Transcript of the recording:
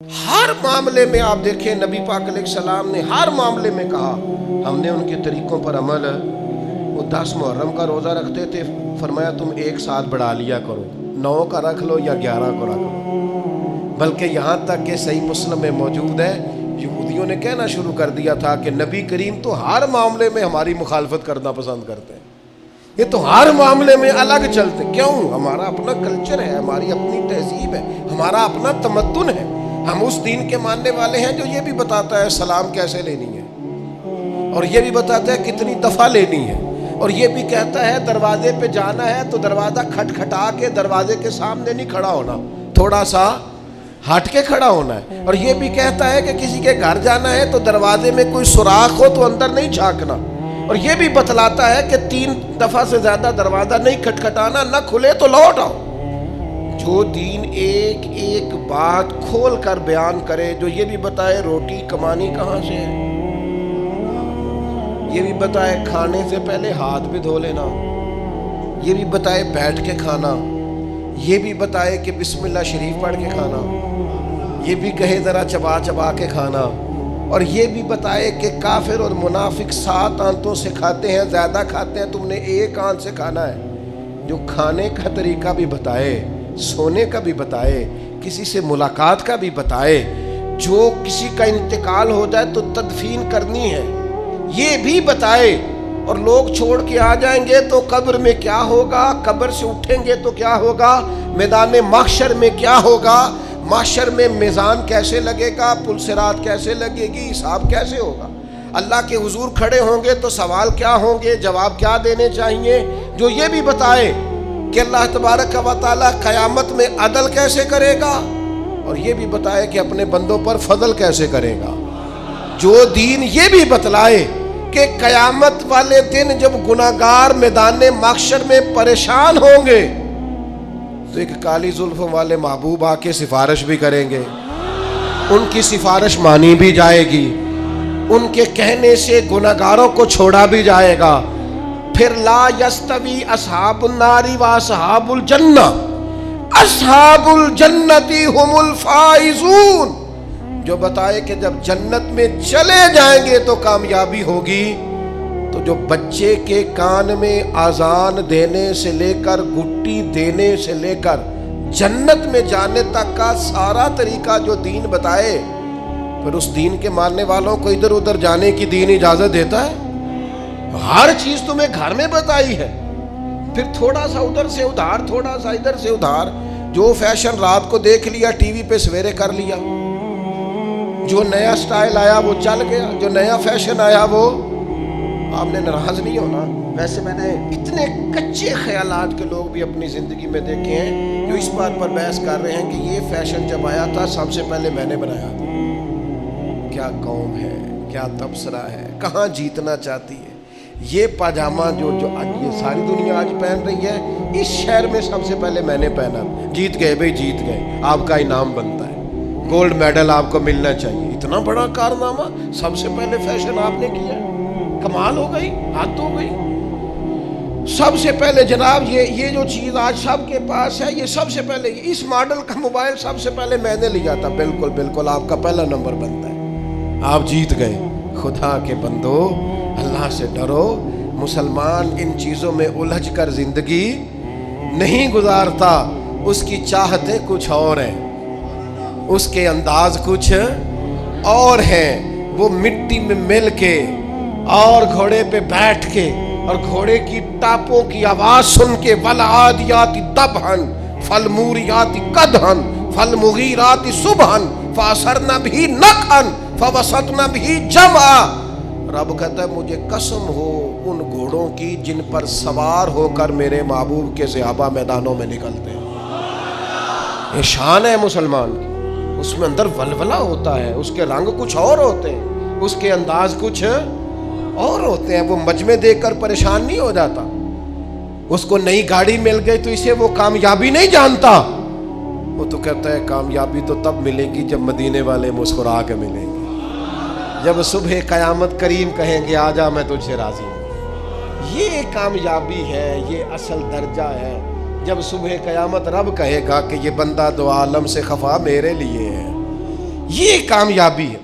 ہر معاملے میں آپ دیکھیں نبی پاک علیہ السلام نے ہر معاملے میں کہا ہم نے ان کے طریقوں پر عمل وہ 10 محرم کا روزہ رکھتے تھے، فرمایا تم 1 سال بڑھا لیا کرو، 9 کا رکھ لو یا 11 کو رکھ لو، بلکہ یہاں تک کہ صحیح مسلم میں موجود ہے یہودیوں نے کہنا شروع کر دیا تھا کہ نبی کریم تو ہر معاملے میں ہماری مخالفت کرنا پسند کرتے ہیں، یہ تو ہر معاملے میں الگ چلتے، کیوں؟ ہمارا اپنا کلچر ہے، ہماری اپنی تہذیب ہے، ہمارا اپنا تمدن ہے، ہم اس دین کے ماننے والے ہیں جو یہ بھی بتاتا ہے سلام کیسے لینی ہے، اور یہ بھی بتاتا ہے کتنی دفعہ لینی ہے، اور یہ بھی کہتا ہے دروازے پہ جانا ہے تو دروازہ کھٹکھٹا کے دروازے کے سامنے نہیں کھڑا ہونا، تھوڑا سا ہٹ کے کھڑا ہونا ہے، اور یہ بھی کہتا ہے کہ کسی کے گھر جانا ہے تو دروازے میں کوئی سوراخ ہو تو اندر نہیں جھانکنا، اور یہ بھی بتلاتا ہے کہ 3 دفعہ سے زیادہ دروازہ نہیں کھٹکھٹانا، نہ کھلے تو لوٹ آؤ۔ جو دین ایک ایک بات کھول کر بیان کرے، جو یہ بھی بتائے روٹی کمانی کہاں سے ہے، یہ بھی بتائے کھانے سے پہلے ہاتھ بھی دھو لینا، یہ بھی بتائے بیٹھ کے کھانا، یہ بھی بتائے کہ بسم اللہ شریف پڑھ کے کھانا، یہ بھی کہے ذرا چبا چبا کے کھانا، اور یہ بھی بتائے کہ کافر اور منافق 7 آنتوں سے کھاتے ہیں، زیادہ کھاتے ہیں، تم نے 1 آنت سے کھانا ہے۔ جو کھانے کا طریقہ بھی بتائے، سونے کا بھی بتائے، کسی سے ملاقات کا بھی بتائے، جو کسی کا انتقال ہو جائے تو تدفین کرنی ہے یہ بھی بتائے، اور لوگ چھوڑ کے آ جائیں گے تو قبر میں کیا ہوگا، قبر سے اٹھیں گے تو کیا ہوگا، میدان محشر میں کیا ہوگا، محشر میں میزان کیسے لگے گا، پل صراط کیسے لگے گی، حساب کیسے ہوگا، اللہ کے حضور کھڑے ہوں گے تو سوال کیا ہوں گے، جواب کیا دینے چاہیے، جو یہ بھی بتائے کہ اللہ تبارک و تعالیٰ قیامت میں عدل کیسے کرے گا، اور یہ بھی بتائے کہ اپنے بندوں پر فضل کیسے کرے گا۔ جو دین یہ بھی بتلائے کہ قیامت والے دن جب گناہگار میدان محشر میں پریشان ہوں گے تو ایک کالی زلفوں والے محبوب آ کے سفارش بھی کریں گے، ان کی سفارش مانی بھی جائے گی، ان کے کہنے سے گناہگاروں کو چھوڑا بھی جائے گا۔ پھر لا یستوی اصحاب النار و اصحاب الجنہ، اصحاب الجنتی ہم الفائزون، جو بتائے کہ جب جنت میں چلے جائیں گے تو کامیابی ہوگی، تو جو بچے کے کان میں اذان دینے سے لے کر گٹی دینے سے لے کر جنت میں جانے تک کا سارا طریقہ جو دین بتائے، پھر اس دین کے ماننے والوں کو ادھر ادھر جانے کی دین اجازت دیتا ہے؟ ہر چیز تمہیں گھر میں بتائی ہے، پھر تھوڑا سا ادھر سے ادھار، تھوڑا سا ادھر سے ادھار، جو فیشن رات کو دیکھ لیا ٹی وی پہ سویرے کر لیا، جو نیا سٹائل آیا وہ چل گیا، جو نیا فیشن آیا وہ، آپ نے ناراض نہیں ہونا، ویسے میں نے اتنے کچے خیالات کے لوگ بھی اپنی زندگی میں دیکھے ہیں جو اس بات پر بحث کر رہے ہیں کہ یہ فیشن جب آیا تھا سب سے پہلے میں نے بنایا تھا۔ کیا قوم ہے، کیا تبصرہ ہے، کہاں جیتنا چاہتی ہے، یہ پاجامہ جو آج یہ ساری دنیا آج پہن رہی ہے، اس شہر میں سب سے پہلے میں نے پہنا، جیت گئے بھئی جیت گئے، آپ کا انعام بنتا ہے، گولڈ میڈل آپ کو ملنا چاہیے، اتنا بڑا کارنامہ سب سے پہلے فیشن آپ نے کیا، کمال ہو گئی، حد ہو گئی۔ سب سے پہلے جناب یہ جو چیز آج سب کے پاس ہے، یہ سب سے پہلے اس ماڈل کا موبائل سب سے پہلے میں نے لیا تھا، بالکل بالکل آپ کا پہلا نمبر بنتا ہے، آپ جیت گئے۔ خدا کے بندو اللہ سے ڈرو، مسلمان ان چیزوں میں الجھ کر زندگی نہیں گزارتا، اس کی چاہتیں کچھ اور ہیں، اس کے انداز کچھ اور ہیں، وہ مٹی میں مل کے اور گھوڑے پہ بیٹھ کے اور گھوڑے کی ٹاپوں کی آواز سن کے والعادیات ضبحا فالموریات قدحا فالمغیرات صبحا فاثرن به نقعا فوسطن به جمعا، رب کہتا ہے مجھے قسم ہو ان گھوڑوں کی جن پر سوار ہو کر میرے محبوب کے صحابہ میدانوں میں نکلتے ہیں۔ یہ شان ہے مسلمان کی، اس میں اندر ولولہ ہوتا ہے، اس کے رنگ کچھ اور ہوتے ہیں، اس کے انداز کچھ اور ہوتے ہیں، وہ مجمع دیکھ کر پریشان نہیں ہو جاتا، اس کو نئی گاڑی مل گئی تو اسے وہ کامیابی نہیں جانتا، وہ تو کہتا ہے کامیابی تو تب ملے گی جب مدینے والے مسکرا کے ملیں گے، جب صبح قیامت کریم کہیں گے آجا میں تجھ سے راضی ہوں، یہ کامیابی ہے، یہ اصل درجہ ہے، جب صبح قیامت رب کہے گا کہ یہ بندہ دو عالم سے خفا میرے لیے ہے، یہ کامیابی ہے.